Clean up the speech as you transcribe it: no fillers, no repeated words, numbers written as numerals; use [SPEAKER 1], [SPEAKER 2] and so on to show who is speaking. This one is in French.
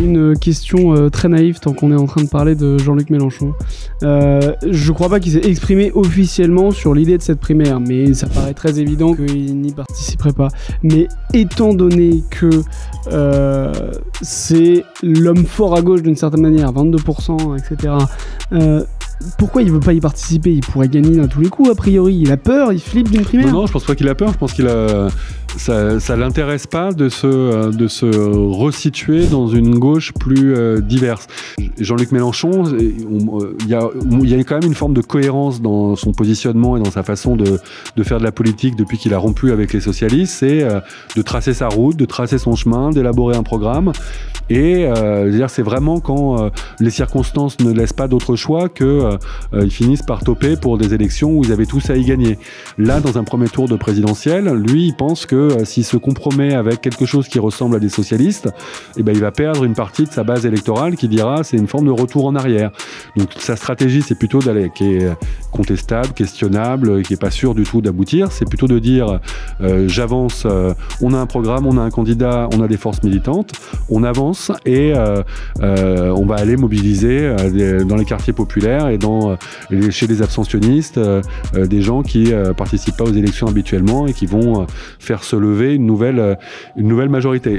[SPEAKER 1] Une question très naïve tant qu'on est en train de parler de Jean-Luc Mélenchon. Je crois pas qu'il s'est exprimé officiellement sur l'idée de cette primaire, mais ça paraît très évident qu'il n'y participerait pas. Mais étant donné que c'est l'homme fort à gauche d'une certaine manière, 22%, etc., pourquoi il veut pas y participer? Il pourrait gagner à tous les coups, a priori. Il a peur, il flippe d'une primaire.
[SPEAKER 2] Non, je pense pas qu'il a peur. Je pense qu'il a... Ça l'intéresse pas de se resituer dans une gauche plus diverse. Jean-Luc Mélenchon, il y a quand même une forme de cohérence dans son positionnement et dans sa façon de faire de la politique depuis qu'il a rompu avec les socialistes. C'est de tracer sa route, de tracer son chemin, d'élaborer un programme. Et c'est vraiment quand les circonstances ne laissent pas d'autre choix qu'ils finissent par toper pour des élections où ils avaient tous à y gagner. Là, dans un premier tour de présidentiel, lui, il pense que s'il se compromet avec quelque chose qui ressemble à des socialistes, il va perdre une partie de sa base électorale qui dira c'est une forme de retour en arrière. Donc sa stratégie, c'est plutôt qui est contestable, questionnable, qui est pas sûr du tout d'aboutir. C'est plutôt de dire j'avance, on a un programme, on a un candidat, on a des forces militantes, on avance et on va aller mobiliser dans les quartiers populaires et chez les abstentionnistes des gens qui participent pas aux élections habituellement et qui vont faire se lever une nouvelle majorité.